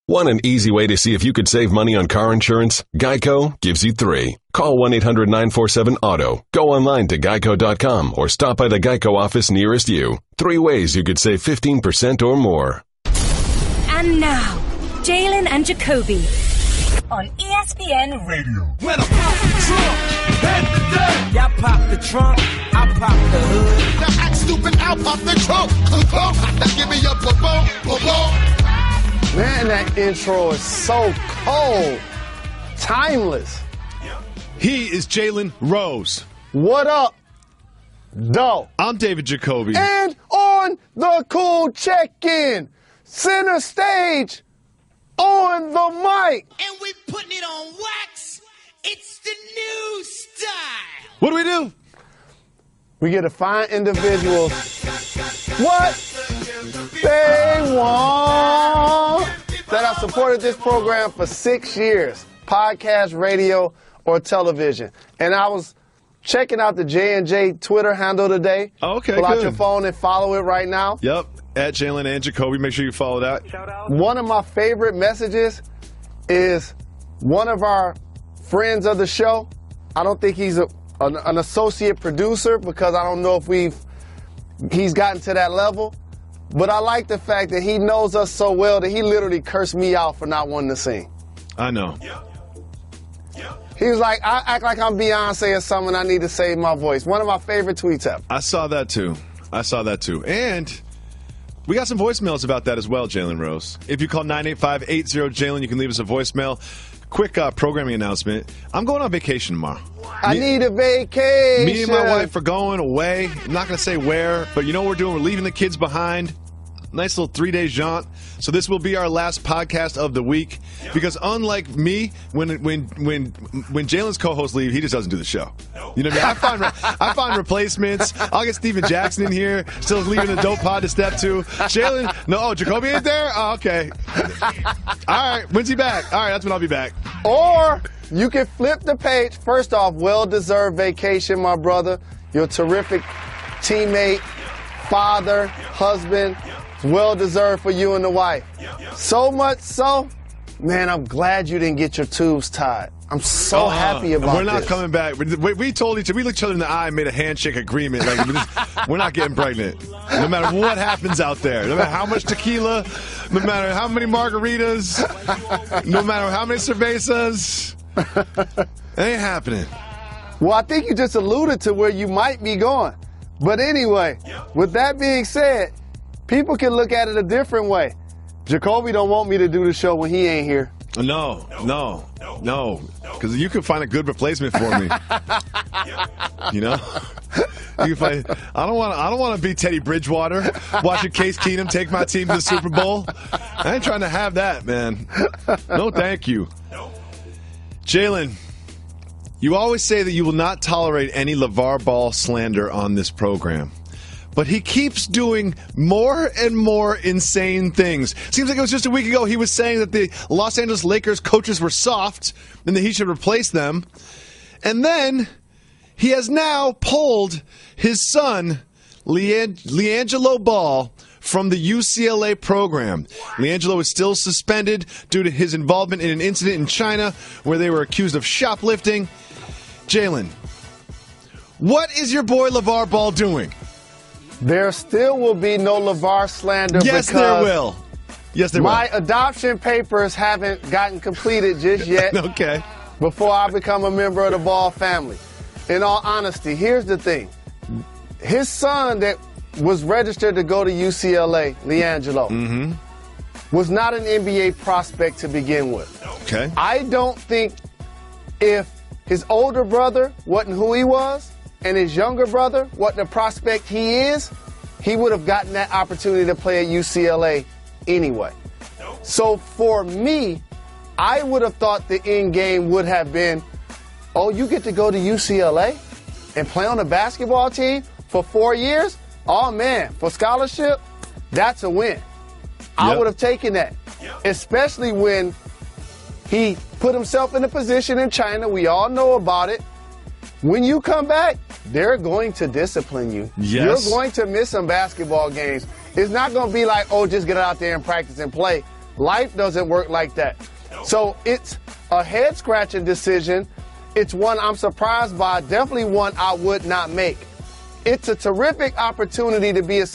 Want an easy way to see if you could save money on car insurance? Geico gives you 3. Call 1-800-947-AUTO. Go online to geico.com or stop by the Geico office nearest you. 3 ways you could save 15% or more. And now, Jalen and Jacoby on ESPN Radio. When I pop the trunk, head the dirt. Y'all pop the trunk, I pop the hood. Now act stupid, I'll pop the trunk. Now give me your boom. Man, that intro is so cold. Timeless. He is Jalen Rose. What up, Doe? I'm David Jacoby. And on the cool check-in, center stage, on the mic. And we putting it on wax. It's the new style. What do? We get to find individuals what they want that have supported this program for 6 years, podcast, radio, or television. And I was checking out the J&J Twitter handle today. Okay, Pull out good. your phone and follow it right now. Yep, at Jalen and Jacoby. Make sure you follow that. One of my favorite messages is one of our friends of the show. I don't think he's an associate producer because I don't know if he's gotten to that level. But I like the fact that he knows us so well that he literally cursed me out for not wanting to sing. I know. He was like, I act like I'm Beyonce or something. I need to save my voice. One of my favorite tweets ever. I saw that too. And we got some voicemails about that as well, Jalen Rose. If you call 985-80-JALEN, you can leave us a voicemail. Quick programming announcement. I'm going on vacation tomorrow. I need a vacation. Me and my wife are going away. I'm not going to say where, but you know what we're doing? We're leaving the kids behind. Nice little 3-day jaunt. So this will be our last podcast of the week because unlike me, when Jalen's co-hosts leave, he just doesn't do the show. You know what I mean? I find replacements. I'll get Steven Jackson in here, still leaving the dope pod to step to. Jalen, no, Jacoby ain't there? Oh, okay. All right, when's he back? All right, that's when I'll be back. Or you can flip the page. First off, well-deserved vacation, my brother. You're a terrific teammate, father, husband. It's well-deserved for you and the wife. So much so, man, I'm glad you didn't get your tubes tied. I'm so happy about this. We're not coming back. We told we looked each other in the eye and made a handshake agreement. Like, we're not getting pregnant. No matter what happens out there. No matter how much tequila, no matter how many margaritas, no matter how many cervezas. It ain't happening. Well, I think you just alluded to where you might be going. But anyway, with that being said, people can look at it a different way. Jacoby don't want me to do the show when he ain't here. No. Because you could find a good replacement for me. You know? You can find, I don't want to be Teddy Bridgewater watching Case Keenum take my team to the Super Bowl. I ain't trying to have that, man. No, thank you. Jalen, you always say that you will not tolerate any LeVar Ball slander on this program. But he keeps doing more and more insane things. Seems like it was just a week ago he was saying that the Los Angeles Lakers coaches were soft and that he should replace them. And then he has now pulled his son, LiAngelo Ball, from the UCLA program. LiAngelo is still suspended due to his involvement in an incident in China where they were accused of shoplifting. Jalen, what is your boy LeVar Ball doing? There still will be no LeVar slander. Yes, there will. Yes, there will. My adoption papers haven't gotten completed just yet. Okay. Before I become a member of the Ball family. In all honesty, here's the thing. His son that was registered to go to UCLA, LiAngelo, was not an NBA prospect to begin with. Okay. I don't think if his older brother wasn't who he was, and his younger brother, what the prospect he is, he would have gotten that opportunity to play at UCLA anyway. So for me, I would have thought the end game would have been, oh, you get to go to UCLA and play on a basketball team for 4 years? Oh, man, for scholarship, that's a win. I would have taken that, especially when he put himself in a position in China. We all know about it. When you come back, they're going to discipline you. Yes. You're going to miss some basketball games. It's not going to be like, oh, just get out there and practice and play. Life doesn't work like that. So it's a head-scratching decision. It's one I'm surprised by, definitely one I would not make. It's a terrific opportunity to be a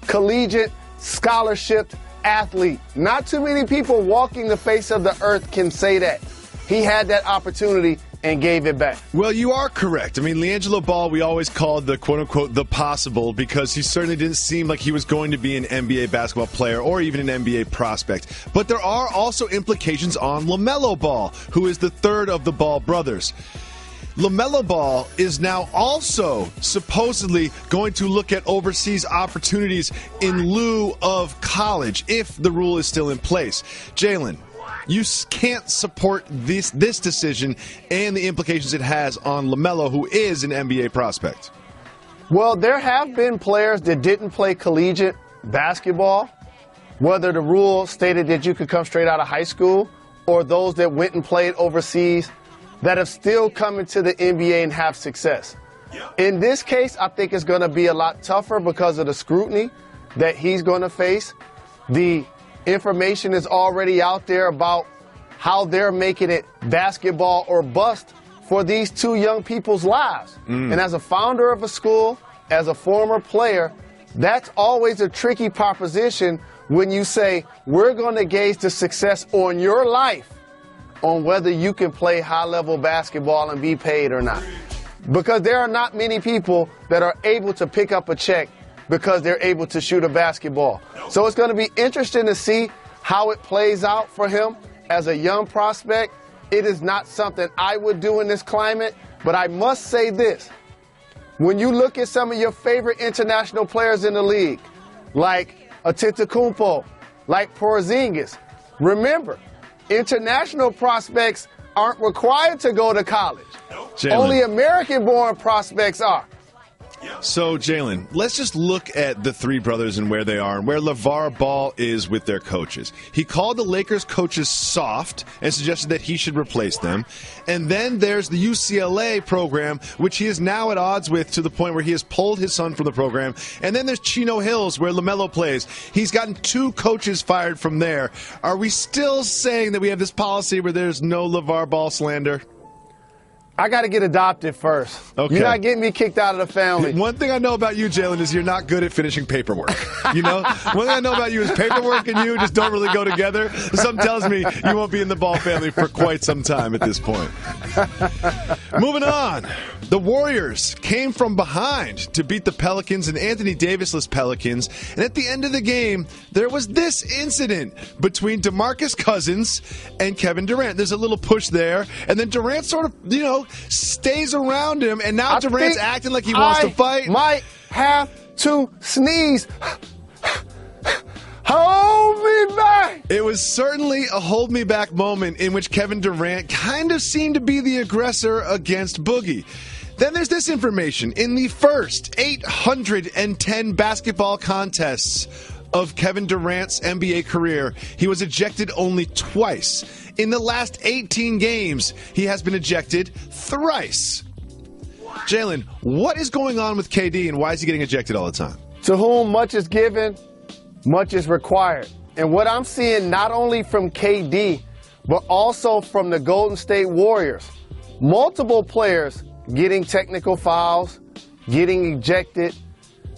collegiate, scholarship athlete. Not too many people walking the face of the earth can say that. He had that opportunity and gave it back. Well, you are correct. I mean, LiAngelo Ball, we always called the quote-unquote the possible because he certainly didn't seem like he was going to be an NBA basketball player or even an NBA prospect. But there are also implications on LaMelo Ball, who is the third of the Ball brothers. LaMelo Ball is now also supposedly going to look at overseas opportunities in lieu of college if the rule is still in place. Jalen, you can't support this decision and the implications it has on LaMelo, who is an NBA prospect. Well, there have been players that didn't play collegiate basketball, whether the rule stated that you could come straight out of high school or those that went and played overseas that have still come into the NBA and have success. In this case, I think it's going to be a lot tougher because of the scrutiny that he's going to face. The information is already out there about how they're making it basketball or bust for these two young people's lives. And as a founder of a school, as a former player, that's always a tricky proposition when you say, we're going to gauge the success on your life on whether you can play high-level basketball and be paid or not. Because there are not many people that are able to pick up a check because they're able to shoot a basketball. So it's going to be interesting to see how it plays out for him as a young prospect. It is not something I would do in this climate, but I must say this. When you look at some of your favorite international players in the league, like Antetokounmpo, like Porzingis, remember, international prospects aren't required to go to college. Jalen. Only American-born prospects are. So, Jalen, let's just look at the three brothers and where they are and where LeVar Ball is with their coaches. He called the Lakers coaches soft and suggested that he should replace them. And then there's the UCLA program, which he is now at odds with to the point where he has pulled his son from the program. And then there's Chino Hills, where LaMelo plays. He's gotten two coaches fired from there. Are we still saying that we have this policy where there's no LeVar Ball slander? I got to get adopted first. Okay. You're not getting me kicked out of the family. One thing I know about you, Jalen, is you're not good at finishing paperwork. You know? One thing I know about you is paperwork and you just don't really go together. Something tells me you won't be in the Ball family for quite some time at this point. Moving on. The Warriors came from behind to beat the Pelicans and Anthony Davis-less Pelicans. And at the end of the game, there was this incident between DeMarcus Cousins and Kevin Durant. There's a little push there. And then Durant sort of, stays around him. And now Durant's acting like he wants to fight. Might have to sneeze. Hold me back. It was certainly a hold me back moment in which Kevin Durant kind of seemed to be the aggressor against Boogie. Then there's this information. In the first 810 basketball contests of Kevin Durant's NBA career, he was ejected only twice. In the last 18 games, he has been ejected thrice. Jalen, what is going on with KD and why is he getting ejected all the time? To whom much is given, much is required. And what I'm seeing not only from KD, but also from the Golden State Warriors, multiple players getting technical fouls, getting ejected.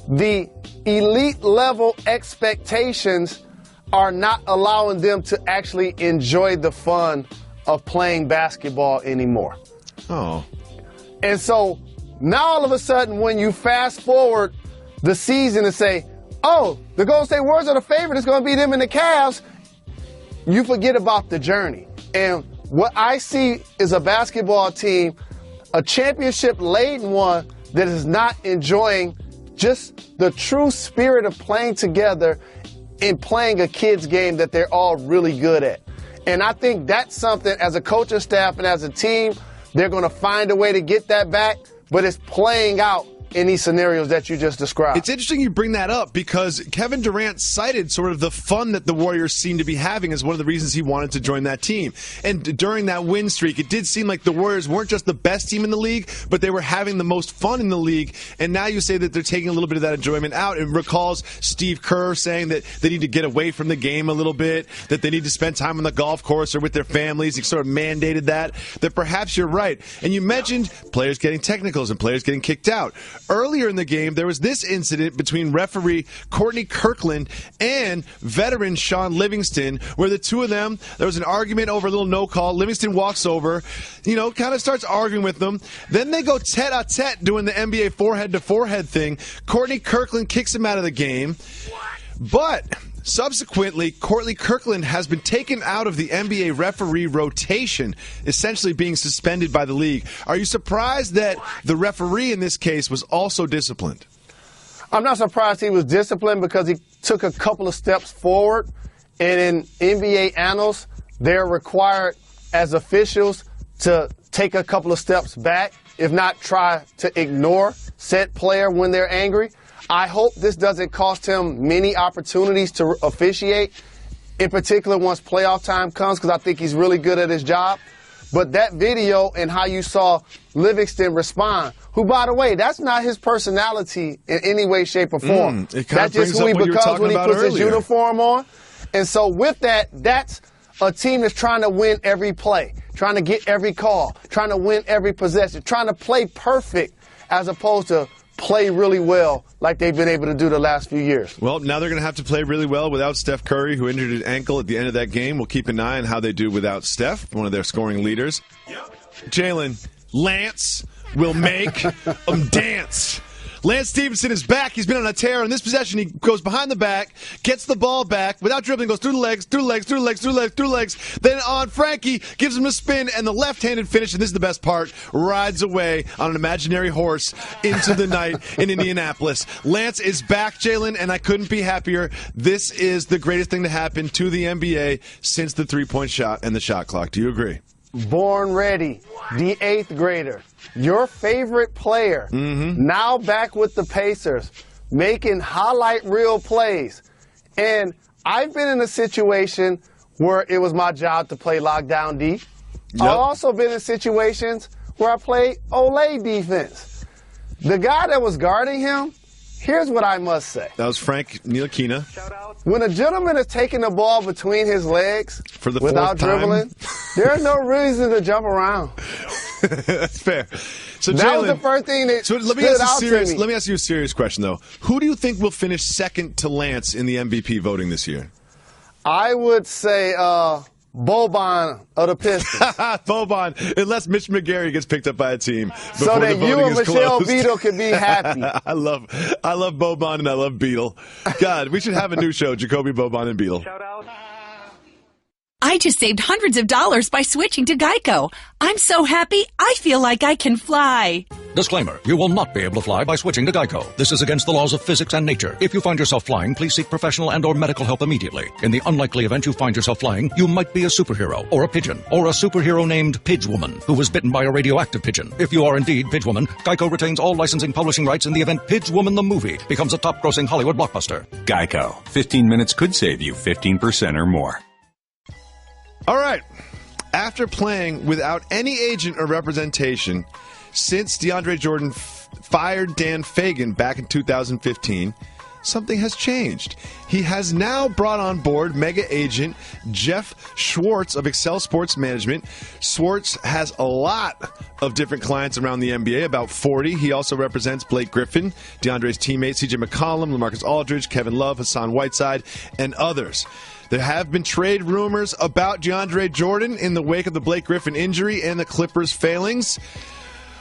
The elite level expectations are not allowing them to actually enjoy the fun of playing basketball anymore. Oh. And so now all of a sudden when you fast forward the season and say, oh, the Golden State Warriors are the favorite, it's going to be them and the Cavs, you forget about the journey. And what I see is a basketball team, a championship-laden one, that is not enjoying just the true spirit of playing together and playing a kid's game that they're all really good at. And I think that's something, as a coaching staff and as a team, they're going to find a way to get that back, but it's playing out these scenarios that you just described. It's interesting you bring that up because Kevin Durant cited sort of the fun that the Warriors seem to be having as one of the reasons he wanted to join that team. And during that win streak, it did seem like the Warriors weren't just the best team in the league, but they were having the most fun in the league. And now you say that they're taking a little bit of that enjoyment out. It recalls Steve Kerr saying that they need to get away from the game a little bit, that they need to spend time on the golf course or with their families. He sort of mandated that perhaps you're right. And you mentioned players getting technicals and players getting kicked out. Earlier in the game, there was this incident between referee Courtney Kirkland and veteran Sean Livingston, where the two of them, there was an argument over a little no call. Livingston walks over, kind of starts arguing with them. Then they go tete-a-tete doing the NBA forehead-to-forehead thing. Courtney Kirkland kicks him out of the game. But subsequently, Courtney Kirkland has been taken out of the NBA referee rotation, essentially being suspended by the league. Are you surprised that the referee in this case was also disciplined? I'm not surprised he was disciplined because he took a couple of steps forward. And in NBA annals, they're required as officials to take a couple of steps back, if not try to ignore said player when they're angry. I hope this doesn't cost him many opportunities to officiate, in particular once playoff time comes, because I think he's really good at his job. But that video and how you saw Livingston respond, who, by the way, that's not his personality in any way, shape, or form. That's just who he becomes when he puts his uniform on. And so with that, that's a team that's trying to win every play, trying to get every call, trying to win every possession, trying to play perfect as opposed to play really well like they've been able to do the last few years. Well, now they're going to have to play really well without Steph Curry, who injured his ankle at the end of that game. We'll keep an eye on how they do without Steph, one of their scoring leaders. Jalen, Lance will make them dance. Lance Stevenson is back. He's been on a tear. In this possession, he goes behind the back, gets the ball back, without dribbling, goes through the legs, through the legs, through the legs, through the legs, through the legs. Then on Frankie, gives him a spin, and the left-handed finish, and this is the best part, rides away on an imaginary horse into the night in Indianapolis. Lance is back, Jalen, and I couldn't be happier. This is the greatest thing to happen to the NBA since the three-point shot and the shot clock. Do you agree? Born ready, the eighth grader, your favorite player, now back with the Pacers, making highlight reel plays. And I've been in a situation where it was my job to play lockdown D. I've also been in situations where I played Olay defense. The guy that was guarding him, here's what I must say. That was Frank Ntilikina. When a gentleman is taking the ball between his legs without dribbling, there's no reason to jump around. That's fair. So that was the first thing that stood out to me. Let me ask you a serious question, though. Who do you think will finish second to Lance in the MVP voting this year? I would say Boban of the Pistons. Boban, unless Mitch McGary gets picked up by a team. So that you and Michelle Beadle can be happy. I love Boban and I love Beadle. God, we should have a new show, Jacoby, Boban, and Beadle. Shout out. I just saved hundreds of dollars by switching to Geico. I'm so happy, I feel like I can fly. Disclaimer, you will not be able to fly by switching to Geico. This is against the laws of physics and nature. If you find yourself flying, please seek professional and or medical help immediately. In the unlikely event you find yourself flying, you might be a superhero, or a pigeon, or a superhero named Pidgewoman, who was bitten by a radioactive pigeon. If you are indeed Pidgewoman, Geico retains all licensing publishing rights in the event Pidgewoman the movie becomes a top-grossing Hollywood blockbuster. Geico. 15 minutes could save you 15% or more. All right. After playing without any agent or representation since DeAndre Jordan fired Dan Fagan back in 2015, something has changed. He has now brought on board mega agent Jeff Schwartz of Excel Sports Management. Schwartz has a lot of different clients around the NBA, about 40. He also represents Blake Griffin, DeAndre's teammates, CJ McCollum, LaMarcus Aldridge, Kevin Love, Hassan Whiteside, and others. There have been trade rumors about DeAndre Jordan in the wake of the Blake Griffin injury and the Clippers' failings.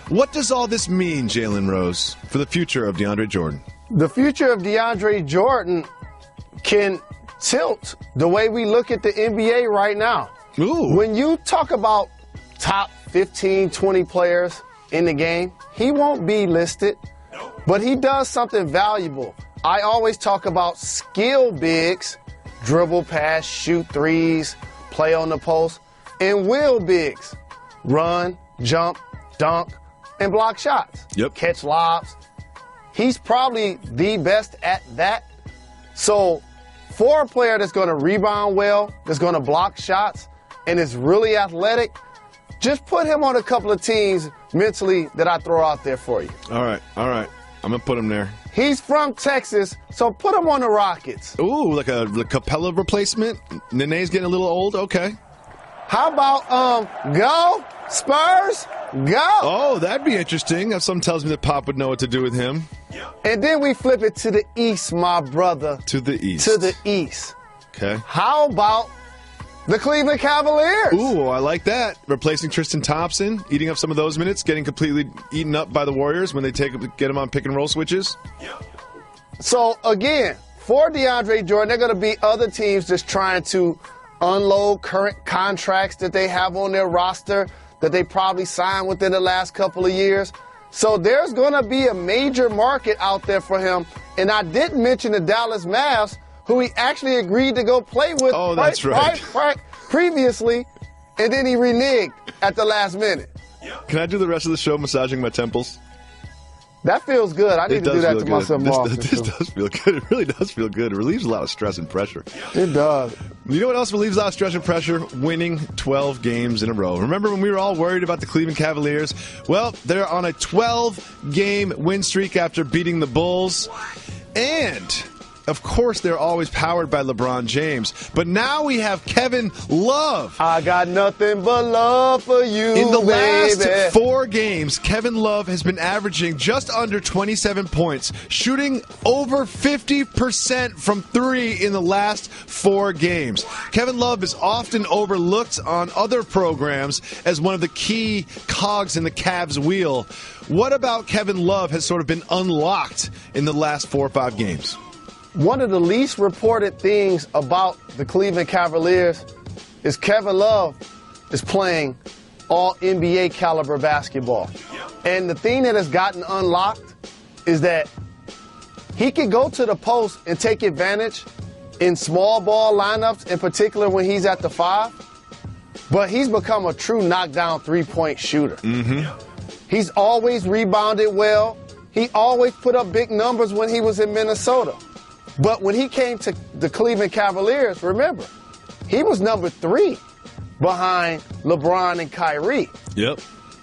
What does all this mean, Jalen Rose, for the future of DeAndre Jordan? The future of DeAndre Jordan can tilt the way we look at the NBA right now. Ooh. When you talk about top 15, 20 players in the game, he won't be listed, but he does something valuable. I always talk about skill bigs, dribble, pass, shoot threes, play on the post, and will bigs, run, jump, dunk, and block shots. Yep. Catch lobs. he's probably the best at that. So for a player that's going to rebound well, that's going to block shots, and is really athletic, just put him on a couple of teams mentally that I throw out there for you. All right. I'm going to put him there. He's from Texas, so put him on the Rockets. Ooh, like a Capella replacement? Nene's getting a little old? Okay. How about, go, Spurs, go. Oh, that'd be interesting. Something tells me that Pop would know what to do with him. And then we flip it to the East, my brother. To the East. To the East. Okay. How about the Cleveland Cavaliers? Ooh, I like that. Replacing Tristan Thompson, eating up some of those minutes, getting completely eaten up by the Warriors when they get him on pick and roll switches. So, again, for DeAndre Jordan, there are going to be other teams just trying to unload current contracts that they have on their roster that they probably signed within the last couple of years. So there's going to be a major market out there for him. And I didn't mention the Dallas Mavs, who he actually agreed to go play with previously, and then he reneged at the last minute. Can I do the rest of the show massaging my temples? That feels good. I need to do that to myself more. This does feel good. It really does feel good. It relieves a lot of stress and pressure. It does. You know what else relieves a lot of stress and pressure? Winning 12 games in a row. Remember when we were all worried about the Cleveland Cavaliers? Well, they're on a 12-game win streak after beating the Bulls. And of course, they're always powered by LeBron James. But now we have Kevin Love. I got nothing but love for you, In the baby. last 4 games, Kevin Love has been averaging just under 27 points, shooting over 50% from 3 in the last 4 games. Kevin Love is often overlooked on other programs as one of the key cogs in the Cavs wheel. What about Kevin Love has sort of been unlocked in the last 4 or 5 games? One of the least reported things about the Cleveland Cavaliers is Kevin Love is playing all NBA caliber basketball. And the thing that has gotten unlocked is that he can go to the post and take advantage in small ball lineups, in particular when he's at the 5. But he's become a true knockdown three-point shooter. He's always rebounded well. He always put up big numbers when he was in Minnesota. But when he came to the Cleveland Cavaliers, remember, he was number 3 behind LeBron and Kyrie. Yep.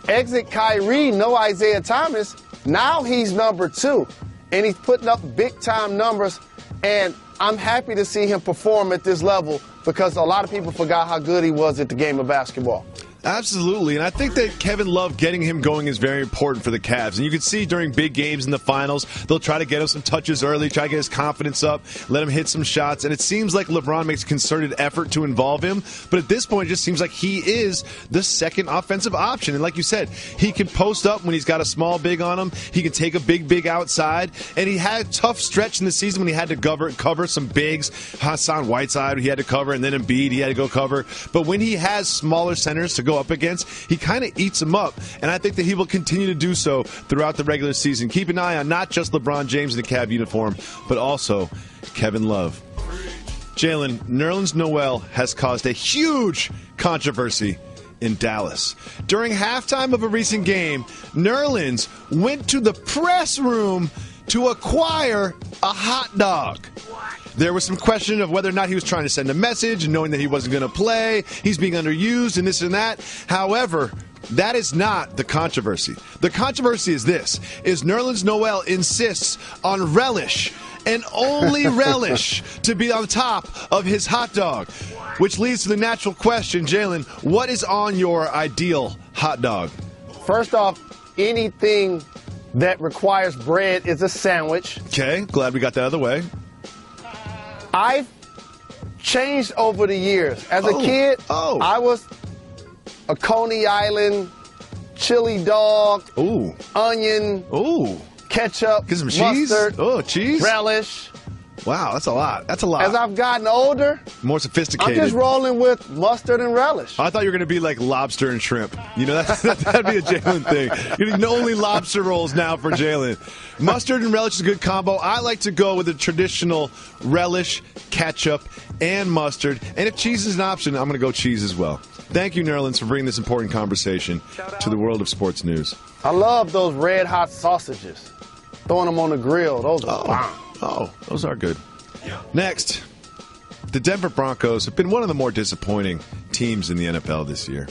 Exit Kyrie, no Isaiah Thomas. Now he's number 2, and he's putting up big-time numbers. And I'm happy to see him perform at this level because a lot of people forgot how good he was at the game of basketball. Absolutely, and I think that Kevin Love getting him going is very important for the Cavs. And you can see during big games in the finals, they'll try to get him some touches early, try to get his confidence up, let him hit some shots. And it seems like LeBron makes a concerted effort to involve him. But at this point, it just seems like he is the second offensive option. And like you said, he can post up when he's got a small big on him. He can take a big outside. And he had a tough stretch in the season when he had to cover some bigs. Hassan Whiteside, he had to cover, and then Embiid, he had to go cover. But when he has smaller centers to go up against, he kind of eats them up, and I think that he will continue to do so throughout the regular season. Keep an eye on not just LeBron James in the Cav uniform, but also Kevin Love. Jalen, Nerlens Noel has caused a huge controversy in Dallas. During halftime of a recent game, Nerlens went to the press room to acquire a hot dog. There was some question of whether or not he was trying to send a message, knowing that he wasn't going to play, he's being underused, and this and that. However, that is not the controversy. The controversy is this, is Nerlens Noel insists on relish, and only relish, to be on top of his hot dog. Which leads to the natural question, Jalen, what is on your ideal hot dog? First off, anything that requires bread is a sandwich. Okay, glad we got that out of the way. I've changed over the years. As a kid, I was a Coney Island chili dog, onion, ketchup, get some cheese, mustard, cheese, relish. Wow, that's a lot. That's a lot. As I've gotten older, more sophisticated. I'm just rolling with mustard and relish. I thought you were going to be like lobster and shrimp. You know, that'd be a Jalen thing. You're eating only lobster rolls now for Jalen. Mustard and relish is a good combo. I like to go with a traditional relish, ketchup, and mustard. And if cheese is an option, I'm going to go cheese as well. Thank you, Nerlens, for bringing this important conversation to the world of sports news. I love those red hot sausages. Throwing them on the grill. Those are bomb. Oh, those are good. Next, the Denver Broncos have been one of the more disappointing teams in the NFL this year.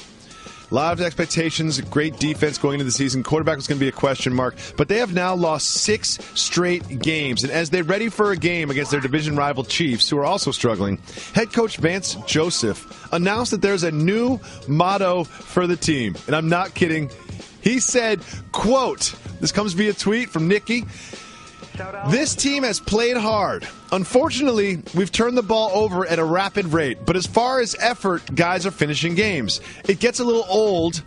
A lot of expectations, great defense going into the season. Quarterback was going to be a question mark, but they have now lost 6 straight games. And as they're ready for a game against their division rival Chiefs, who are also struggling, head coach Vance Joseph announced that there's a new motto for the team. And I'm not kidding. He said, quote, this comes via tweet from Nikki, "This team has played hard. Unfortunately, we've turned the ball over at a rapid rate. But as far as effort, guys are finishing games. It gets a little old,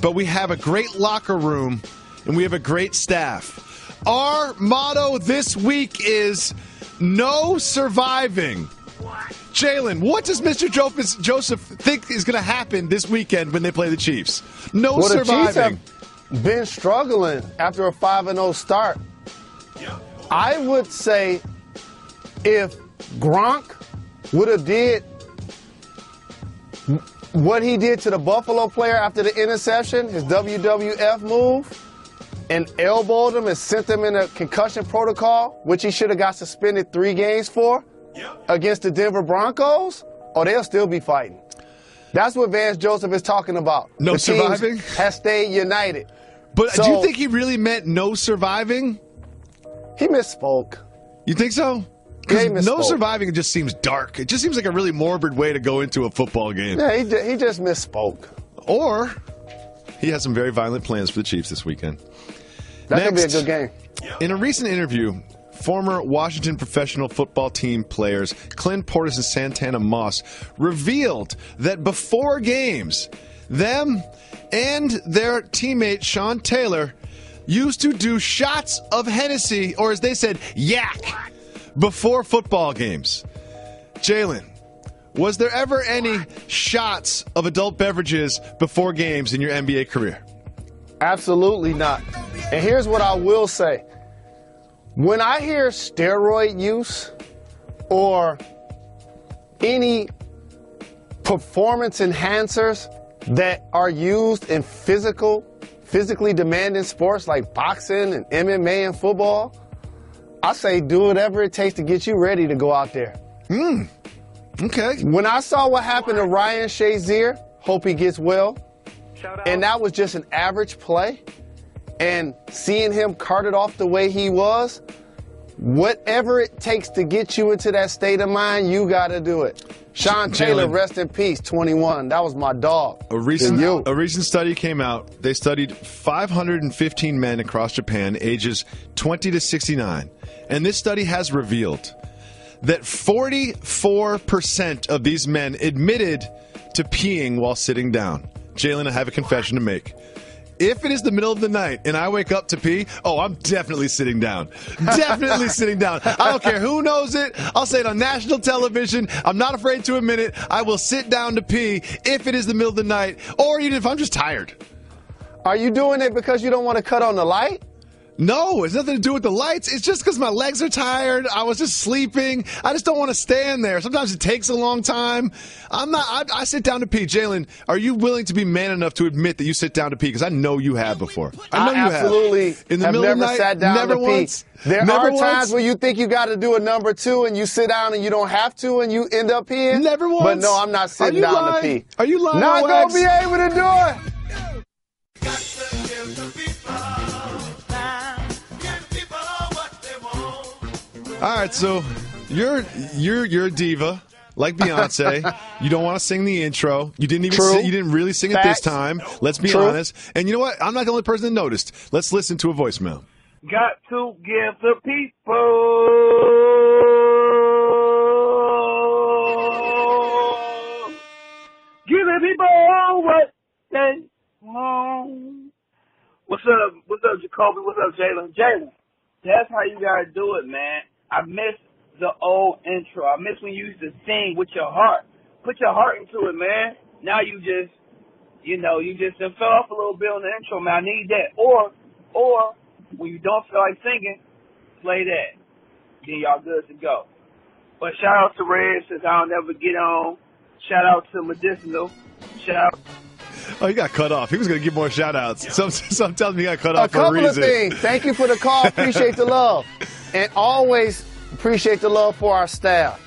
but we have a great locker room, and we have a great staff. Our motto this week is no surviving." Jalen, what does Mr. Joseph think is going to happen this weekend when they play the Chiefs? No surviving. The Chiefs have been struggling after a 5-0 start. I would say if Gronk would have did what he did to the Buffalo player after the interception, his WWF move, and elbowed him and sent him in a concussion protocol, which he should have got suspended 3 games for, against the Denver Broncos, or they'll still be fighting. That's what Vance Joseph is talking about. No the surviving? Has stayed united. But do you think he really meant no surviving? He misspoke. You think so? Yeah, he no misspoke. surviving just seems dark. It just seems like a really morbid way to go into a football game. Yeah, he just misspoke. Or he has some very violent plans for the Chiefs this weekend. That could be a good game. In a recent interview, former Washington professional football team players Clint Portis and Santana Moss revealed that before games, them and their teammate Sean Taylor used to do shots of Hennessy, or as they said, yak, before football games. Jalen, was there ever any shots of adult beverages before games in your NBA career? Absolutely not. And here's what I will say. When I hear steroid use or any performance enhancers that are used in physically demanding sports like boxing and MMA and football, I say do whatever it takes to get you ready to go out there. Okay. When I saw what happened to Ryan Shazier, hope he gets well, and that was just an average play, and seeing him carted off the way he was, whatever it takes to get you into that state of mind, you got to do it. Sean Taylor, rest in peace, 21. That was my dog. A recent study came out. They studied 515 men across Japan, ages 20 to 69. And this study has revealed that 44% of these men admitted to peeing while sitting down. Jalen, I have a confession to make. If it is the middle of the night and I wake up to pee, I'm definitely sitting down. Definitely sitting down. I don't care who knows it. I'll say it on national television. I'm not afraid to admit it. I will sit down to pee if it is the middle of the night, or even if I'm just tired. Are you doing it because you don't want to cut on the light? No, it's nothing to do with the lights. It's just because my legs are tired. I was just sleeping. I just don't want to stand there. Sometimes it takes a long time. I sit down to pee. Jalen, are you willing to be man enough to admit that you sit down to pee? Because I know you have before. I know you absolutely have. In the have middle never of the night, sat down never to once. pee. There never are once. times where you think you got to do a number 2 and you sit down and you don't have to and you end up peeing. Never once. But no, I'm not sitting down lying? to pee. Are you lying? Not going to be able to do it. All right, so you're a diva like Beyonce. You don't want to sing the intro. You didn't even you didn't really sing it this time. Let's be honest. And you know what? I'm not the only person that noticed. Let's listen to a voicemail. Got to give the people what they want. What's up? What's up, Jacoby? What's up, Jalen? Jalen, that's how you gotta do it, man. I miss the old intro. I miss when you used to sing with your heart. Put your heart into it, man. Now you just fell off a little bit on the intro, man. I need that. Or when you don't feel like singing, play that. Then y'all good to go. But shout out to Red, since I don't ever get on. Shout out to Medicinal. Shout out. Oh, he got cut off. He was going to give more shout-outs. Some tells me he got cut off for a reason. A couple of things. Thank you for the call. Appreciate the love. And always appreciate the love for our staff.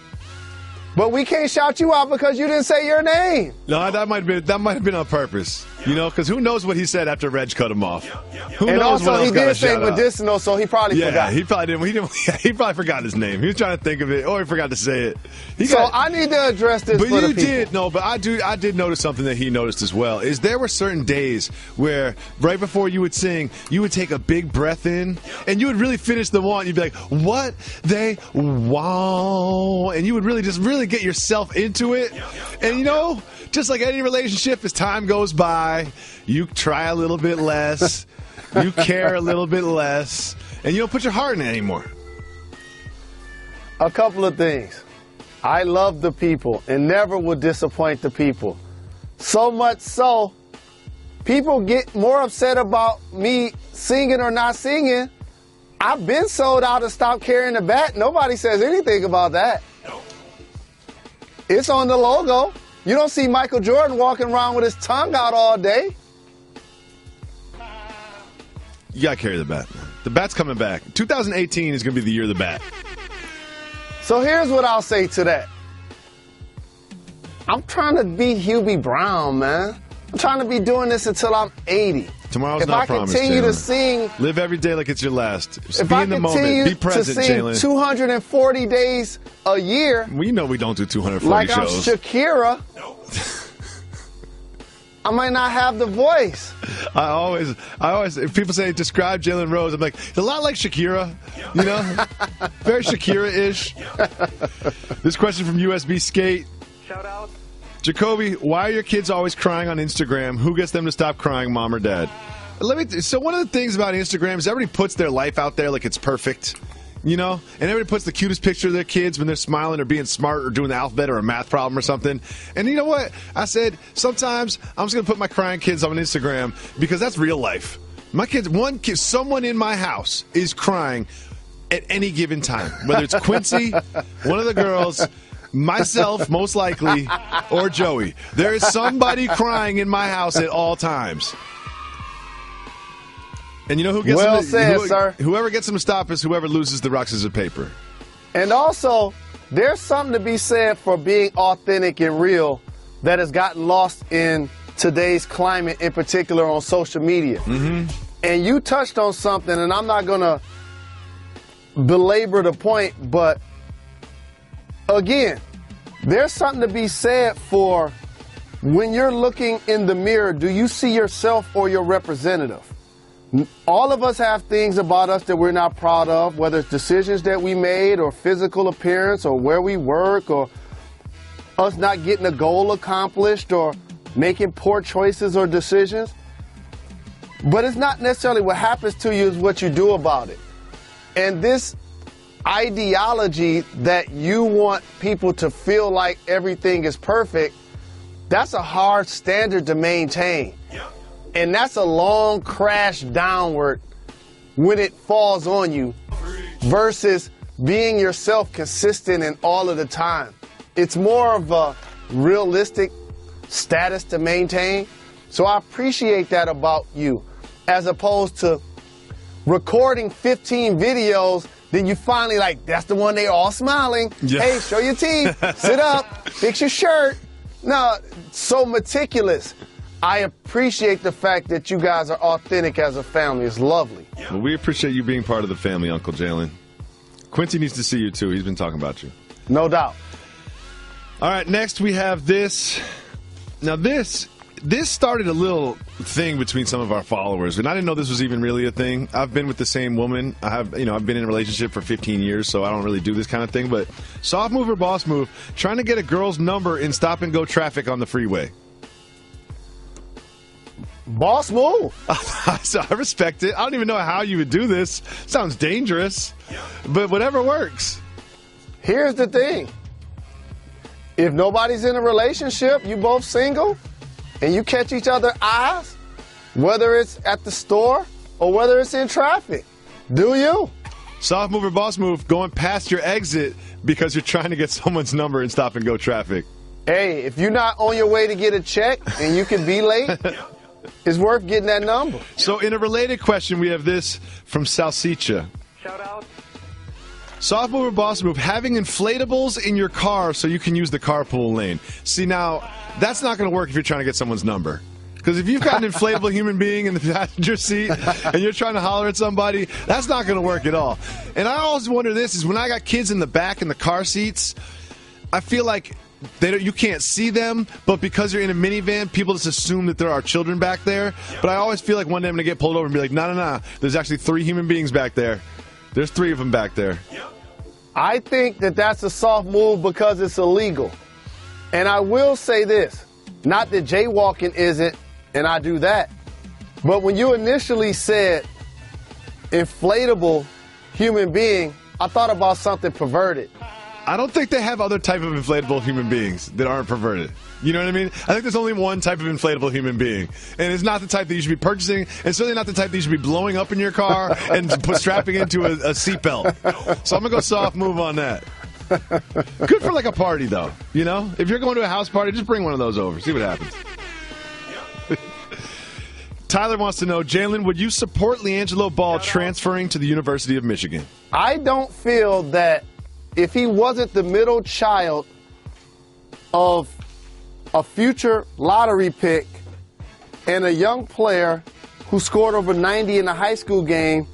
But we can't shout you out because you didn't say your name. No, that might have been on purpose. You know, because who knows what he said after Reg cut him off? Who and knows also, what else he did say medicinal, so he probably forgot. He probably didn't. He probably forgot his name. He was trying to think of it, or he forgot to say it. I need to address this. But for you the people. did but I did notice something that he noticed as well. Is there were certain days where right before you would sing, you would take a big breath in, and you would really finish the one. You'd be like, "What they wow," and you would really get yourself into it. And you know, just like any relationship, as time goes by, you try a little bit less, you care a little bit less, and you don't put your heart in it anymore. A couple of things. I love the people and never would disappoint the people. So much so, people get more upset about me singing or not singing. I've been sold out and stopped carrying the bat. Nobody says anything about that. It's on the logo. You don't see Michael Jordan walking around with his tongue out all day. You got to carry the bat. The bat's coming back. 2018 is going to be the year of the bat. So here's what I'll say to that. I'm trying to be Hubie Brown, man. I'm trying to be doing this until I'm 80. Tomorrow's not promised, If I continue Jalen. to sing... Live every day like it's your last. Just if be I in the continue moment. Be present, to sing Jalen. 240 days a year... We know we don't do 240 like shows. I'm Shakira... I might not have the voice. I always, if people say describe Jalen Rose, I'm like, he's a lot like Shakira, you know? Very Shakira-ish. This question from USB Skate. Shout out. Jacoby, why are your kids always crying on Instagram? Who gets them to stop crying, mom or dad? So one of the things about Instagram is everybody puts their life out there like it's perfect. You know, and everybody puts the cutest picture of their kids when they're smiling or being smart or doing the alphabet or a math problem or something. And you know what? I said, sometimes I'm just going to put my crying kids on Instagram because that's real life. My kids, someone in my house is crying at any given time, whether it's Quincy, one of the girls, myself, most likely, or Joey. There is somebody crying in my house at all times. And you know who gets sir. Whoever gets them to stop is whoever loses the Roxas of paper. And also, there's something to be said for being authentic and real that has gotten lost in today's climate, in particular on social media. Mm-hmm. And you touched on something, and I'm not going to belabor the point, but again, there's something to be said for when you're looking in the mirror, do you see yourself or your representative? All of us have things about us that we're not proud of, whether it's decisions that we made or physical appearance or where we work or us not getting a goal accomplished or making poor choices or decisions. But it's not necessarily what happens to you, it's what you do about it. And this ideology that you want people to feel like everything is perfect, that's a hard standard to maintain. And that's a long crash downward when it falls on you versus being yourself consistent and all of the time. It's more of a realistic status to maintain. So I appreciate that about you, as opposed to recording 15 videos, then you finally like, that's the one they all smiling. Yeah. Hey, show your teeth, sit up, fix your shirt. No, so meticulous. I appreciate the fact that you guys are authentic as a family. It's lovely. Well, we appreciate you being part of the family, Uncle Jalen. Quincy needs to see you, too. He's been talking about you. No doubt. All right, next we have this. Now, this started a little thing between some of our followers, and I didn't know this was even really a thing. I've been with the same woman. I've been in a relationship for 15 years, so I don't really do this kind of thing. But soft move or boss move, trying to get a girl's number in stop-and-go traffic on the freeway. Boss move. So I respect it. I don't even know how you would do this. Sounds dangerous, but whatever works. Here's the thing. If nobody's in a relationship, you both single, and you catch each other's eyes, whether it's at the store or whether it's in traffic, do you? Soft move or boss move, going past your exit because you're trying to get someone's number in stop-and-go traffic. Hey, if you're not on your way to get a check and you can be late, it's worth getting that number. So in a related question, we have this from Salsicha. Shout out. Soft move or boss move, having inflatables in your car so you can use the carpool lane. See, now, that's not going to work if you're trying to get someone's number. Because if you've got an inflatable human being in the passenger seat and you're trying to holler at somebody, that's not going to work at all. And I always wonder this, is when I got kids in the back in the car seats, I feel like you can't see them, but because you're in a minivan, people just assume that there are children back there. But I always feel like one day I'm going to get pulled over and be like, no, there's actually 3 human beings back there. There's 3 of them back there. I think that that's a soft move because it's illegal. And I will say this, not that jaywalking isn't, and I do that, but when you initially said inflatable human being, I thought about something perverted. I don't think they have other type of inflatable human beings that aren't perverted. You know what I mean? I think there's only one type of inflatable human being. And it's not the type that you should be purchasing, and certainly not the type that you should be blowing up in your car and strapping into a seatbelt. So I'm going to go soft move on that. Good for like a party, though. You know? If you're going to a house party, just bring one of those over. See what happens. Tyler wants to know, Jalen, would you support LiAngelo Ball transferring to the University of Michigan? I don't feel that if he wasn't the middle child of a future lottery pick and a young player who scored over 90 in a high school game,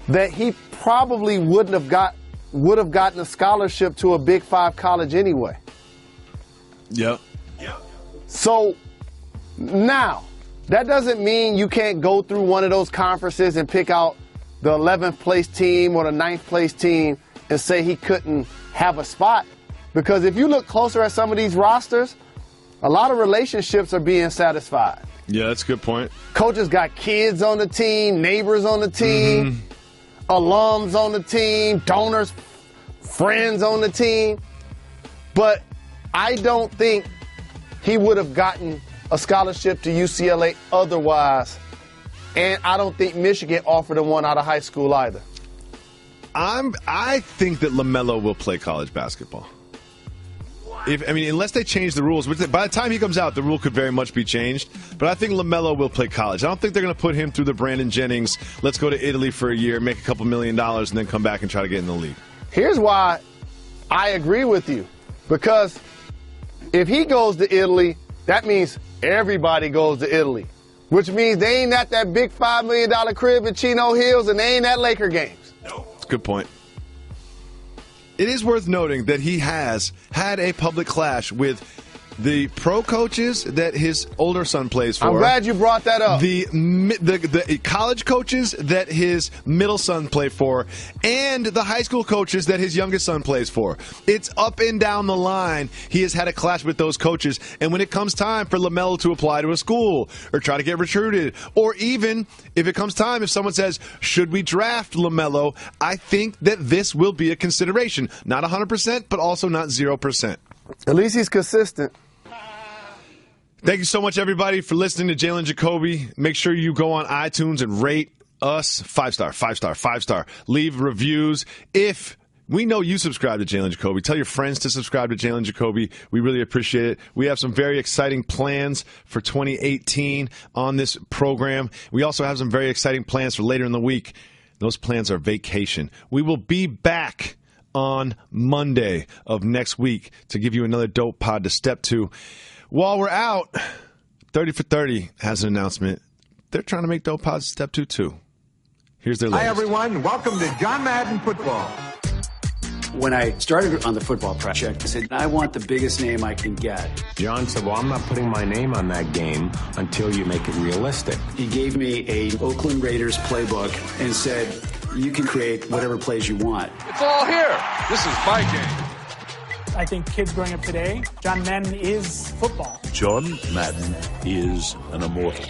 that he probably would have gotten a scholarship to a Big 5 college anyway. Yep. So now, that doesn't mean you can't go through one of those conferences and pick out the 11th place team or the 9th place team and say he couldn't have a spot. Because if you look closer at some of these rosters, a lot of relationships are being satisfied. Yeah, that's a good point. Coaches got kids on the team, neighbors on the team, alums on the team, donors, friends on the team. But I don't think he would have gotten a scholarship to UCLA otherwise. And I don't think Michigan offered him one out of high school either. I think that LaMelo will play college basketball. Unless they change the rules, which by the time he comes out, the rule could very much be changed. But I think LaMelo will play college. I don't think they're going to put him through the Brandon Jennings, let's go to Italy for a year, make a couple $1 million, and then come back and try to get in the league. Here's why I agree with you. Because if he goes to Italy, that means everybody goes to Italy. Which means they ain't at that big $5 million crib in Chino Hills, and they ain't at Laker games. That's a good point. It is worth noting that he has had a public clash with the pro coaches that his older son plays for. I'm glad you brought that up. The college coaches that his middle son played for, and the high school coaches that his youngest son plays for. It's up and down the line. He has had a clash with those coaches. And when it comes time for LaMelo to apply to a school or try to get recruited, or even if it comes time, if someone says, should we draft LaMelo, I think that this will be a consideration. Not 100%, but also not 0%. At least he's consistent. Thank you so much, everybody, for listening to Jalen Jacoby. Make sure you go on iTunes and rate us 5-star, 5-star, 5-star. Leave reviews. If we know you subscribe to Jalen Jacoby, tell your friends to subscribe to Jalen Jacoby. We really appreciate it. We have some very exciting plans for 2018 on this program. We also have some very exciting plans for later in the week. Those plans are vacation. We will be back on Monday of next week to give you another dope pod to step to. While we're out, 30 for 30 has an announcement. They're trying to make dope pods step to, too. Here's their latest. Hi, everyone. Welcome to John Madden Football. When I started on the football project, I said, I want the biggest name I can get. John said, well, I'm not putting my name on that game until you make it realistic. He gave me a Oakland Raiders playbook and said, you can create whatever plays you want. It's all here. This is my game. I think kids growing up today, John Madden is football. John Madden is an immortal.